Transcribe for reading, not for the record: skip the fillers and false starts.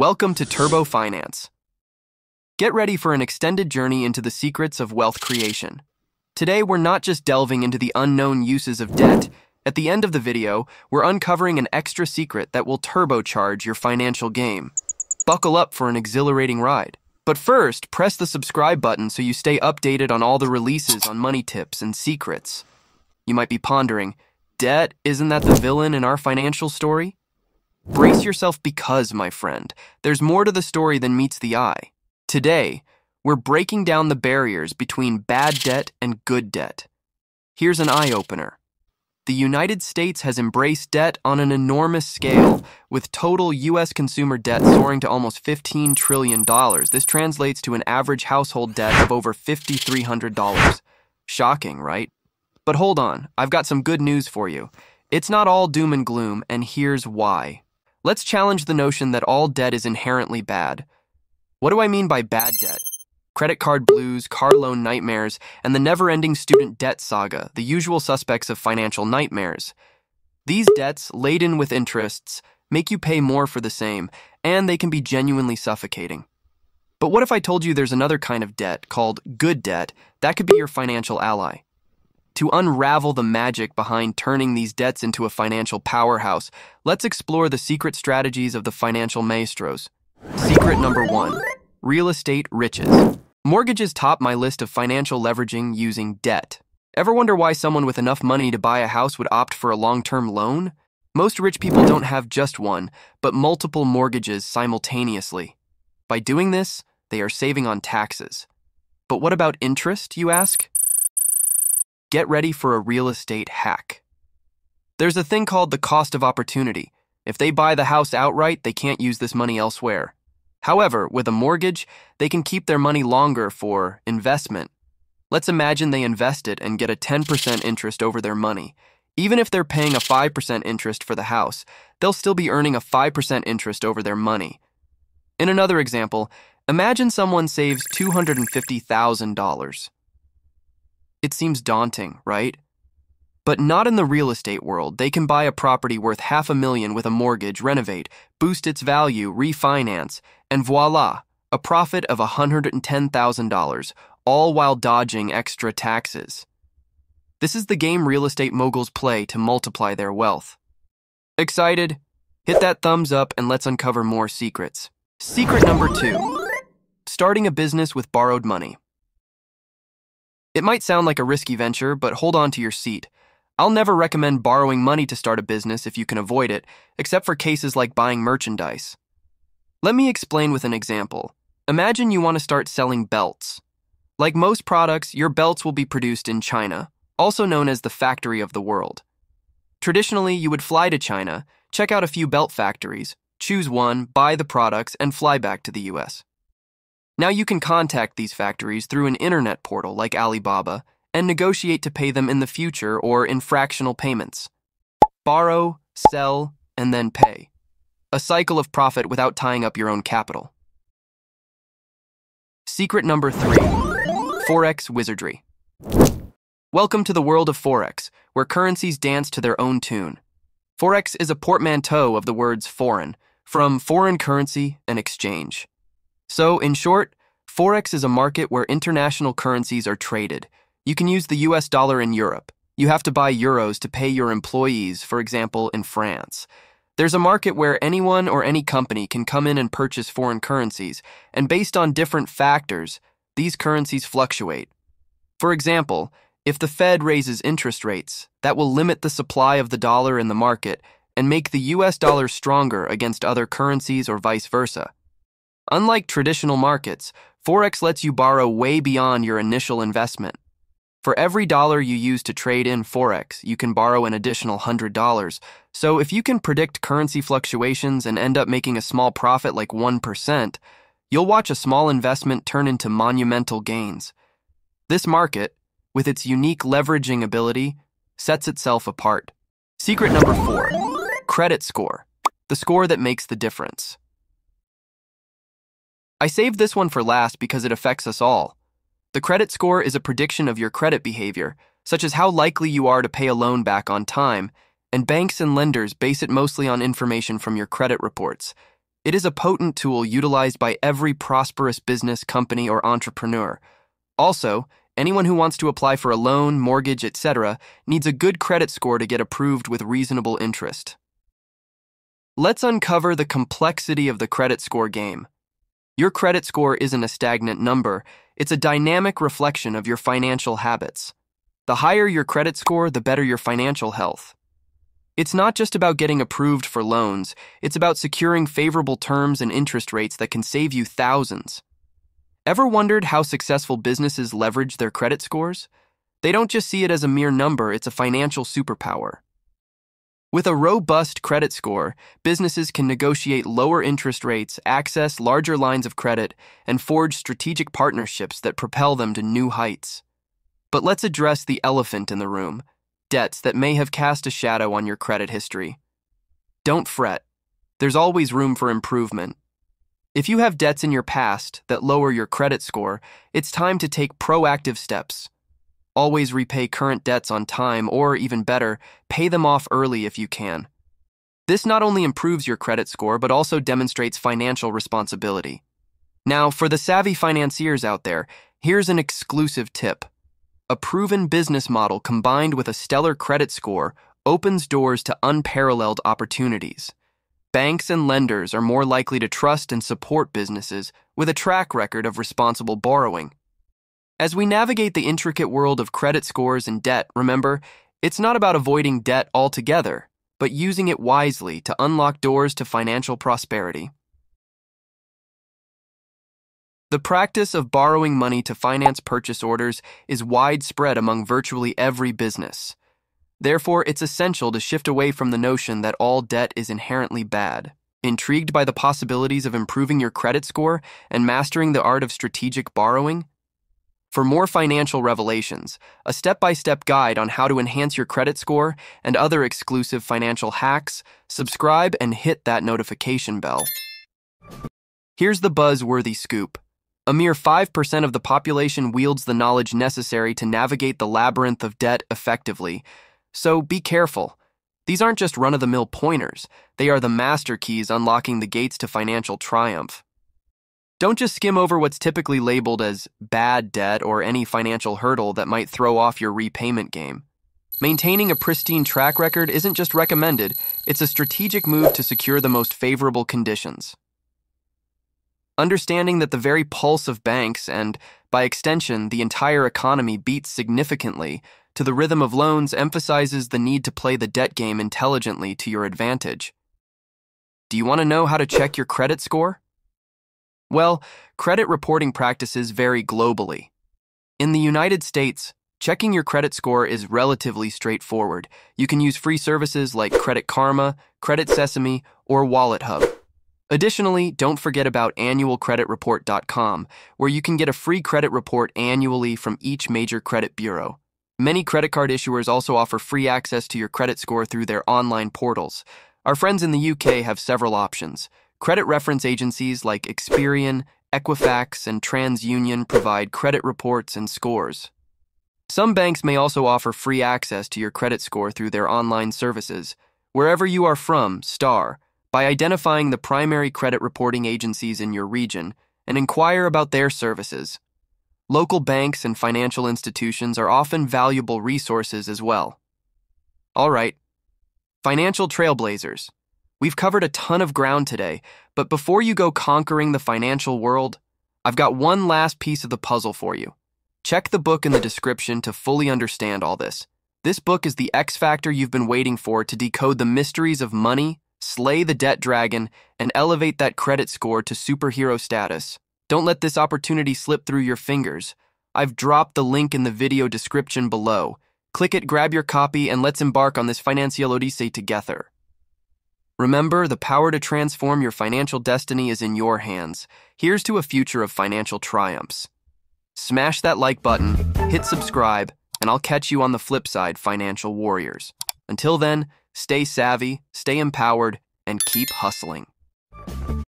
Welcome to TurboFinance. Get ready for an extended journey into the secrets of wealth creation. Today, we're not just delving into the unknown uses of debt. At the end of the video, we're uncovering an extra secret that will turbocharge your financial game. Buckle up for an exhilarating ride. But first, press the subscribe button so you stay updated on all the releases on money tips and secrets. You might be pondering, debt, isn't that the villain in our financial story? Brace yourself because, my friend, there's more to the story than meets the eye. Today, we're breaking down the barriers between bad debt and good debt. Here's an eye-opener. The United States has embraced debt on an enormous scale, with total U.S. consumer debt soaring to almost $15 trillion. This translates to an average household debt of over $5,300. Shocking, right? But hold on, I've got some good news for you. It's not all doom and gloom, and here's why. Let's challenge the notion that all debt is inherently bad. What do I mean by bad debt? Credit card blues, car loan nightmares, and the never-ending student debt saga, the usual suspects of financial nightmares. These debts, laden with interests, make you pay more for the same, and they can be genuinely suffocating. But what if I told you there's another kind of debt called good debt that could be your financial ally? To unravel the magic behind turning these debts into a financial powerhouse, let's explore the secret strategies of the financial maestros. Secret number 1. Real estate riches. Mortgages top my list of financial leveraging using debt. Ever wonder why someone with enough money to buy a house would opt for a long-term loan? Most rich people don't have just one, but multiple mortgages simultaneously. By doing this, they are saving on taxes. But what about interest, you ask? Get ready for a real estate hack. There's a thing called the cost of opportunity. If they buy the house outright, they can't use this money elsewhere. However, with a mortgage, they can keep their money longer for investment. Let's imagine they invest it and get a 10% interest over their money. Even if they're paying a 5% interest for the house, they'll still be earning a 5% interest over their money. In another example, imagine someone saves $250,000. It seems daunting, right? But not in the real estate world. They can buy a property worth $500,000 with a mortgage, renovate, boost its value, refinance, and voila, a profit of $110,000, all while dodging extra taxes. This is the game real estate moguls play to multiply their wealth. Excited? Hit that thumbs up and let's uncover more secrets. Secret number 2. Starting a business with borrowed money. It might sound like a risky venture, but hold on to your seat. I'll never recommend borrowing money to start a business if you can avoid it, except for cases like buying merchandise. Let me explain with an example. Imagine you want to start selling belts. Like most products, your belts will be produced in China, also known as the factory of the world. Traditionally, you would fly to China, check out a few belt factories, choose one, buy the products, and fly back to the US. Now you can contact these factories through an internet portal like Alibaba and negotiate to pay them in the future or in fractional payments. Borrow, sell, and then pay. A cycle of profit without tying up your own capital. Secret number 3. Forex wizardry. Welcome to the world of Forex, where currencies dance to their own tune. Forex is a portmanteau of the words foreign, from foreign currency and exchange. So, in short, Forex is a market where international currencies are traded. You can use the US dollar in Europe. You have to buy euros to pay your employees, for example, in France. There's a market where anyone or any company can come in and purchase foreign currencies, and based on different factors, these currencies fluctuate. For example, if the Fed raises interest rates, that will limit the supply of the dollar in the market and make the US dollar stronger against other currencies or vice versa. Unlike traditional markets, Forex lets you borrow way beyond your initial investment. For every dollar you use to trade in Forex, you can borrow an additional $100. So if you can predict currency fluctuations and end up making a small profit like 1%, you'll watch a small investment turn into monumental gains. This market, with its unique leveraging ability, sets itself apart. Secret number 4. Credit score. The score that makes the difference. I saved this one for last because it affects us all. The credit score is a prediction of your credit behavior, such as how likely you are to pay a loan back on time, and banks and lenders base it mostly on information from your credit reports. It is a potent tool utilized by every prosperous business, company, or entrepreneur. Also, anyone who wants to apply for a loan, mortgage, etc., needs a good credit score to get approved with reasonable interest. Let's uncover the complexity of the credit score game. Your credit score isn't a stagnant number, it's a dynamic reflection of your financial habits. The higher your credit score, the better your financial health. It's not just about getting approved for loans, it's about securing favorable terms and interest rates that can save you thousands. Ever wondered how successful businesses leverage their credit scores? They don't just see it as a mere number, it's a financial superpower. With a robust credit score, businesses can negotiate lower interest rates, access larger lines of credit, and forge strategic partnerships that propel them to new heights. But let's address the elephant in the room: debts that may have cast a shadow on your credit history. Don't fret. There's always room for improvement. If you have debts in your past that lower your credit score, it's time to take proactive steps. Always repay current debts on time, or even better, pay them off early if you can. This not only improves your credit score, but also demonstrates financial responsibility. Now, for the savvy financiers out there, here's an exclusive tip. A proven business model combined with a stellar credit score opens doors to unparalleled opportunities. Banks and lenders are more likely to trust and support businesses with a track record of responsible borrowing. As we navigate the intricate world of credit scores and debt, remember, it's not about avoiding debt altogether, but using it wisely to unlock doors to financial prosperity. The practice of borrowing money to finance purchase orders is widespread among virtually every business. Therefore, it's essential to shift away from the notion that all debt is inherently bad. Intrigued by the possibilities of improving your credit score and mastering the art of strategic borrowing? For more financial revelations, a step-by-step guide on how to enhance your credit score, and other exclusive financial hacks, subscribe and hit that notification bell. Here's the buzzworthy scoop. A mere 5% of the population wields the knowledge necessary to navigate the labyrinth of debt effectively. So be careful. These aren't just run-of-the-mill pointers. They are the master keys unlocking the gates to financial triumph. Don't just skim over what's typically labeled as bad debt or any financial hurdle that might throw off your repayment game. Maintaining a pristine track record isn't just recommended, it's a strategic move to secure the most favorable conditions. Understanding that the very pulse of banks and, by extension, the entire economy beats significantly to the rhythm of loans emphasizes the need to play the debt game intelligently to your advantage. Do you want to know how to check your credit score? Well, credit reporting practices vary globally. In the United States, checking your credit score is relatively straightforward. You can use free services like Credit Karma, Credit Sesame, or Wallet Hub. Additionally, don't forget about annualcreditreport.com, where you can get a free credit report annually from each major credit bureau. Many credit card issuers also offer free access to your credit score through their online portals. Our friends in the UK have several options. Credit reference agencies like Experian, Equifax, and TransUnion provide credit reports and scores. Some banks may also offer free access to your credit score through their online services. Wherever you are from, by identifying the primary credit reporting agencies in your region and inquire about their services. Local banks and financial institutions are often valuable resources as well. All right, financial trailblazers. We've covered a ton of ground today, but before you go conquering the financial world, I've got one last piece of the puzzle for you. Check the book in the description to fully understand all this. This book is the X factor you've been waiting for to decode the mysteries of money, slay the debt dragon, and elevate that credit score to superhero status. Don't let this opportunity slip through your fingers. I've dropped the link in the video description below. Click it, grab your copy, and let's embark on this financial odyssey together. Remember, the power to transform your financial destiny is in your hands. Here's to a future of financial triumphs. Smash that like button, hit subscribe, and I'll catch you on the flip side, financial warriors. Until then, stay savvy, stay empowered, and keep hustling.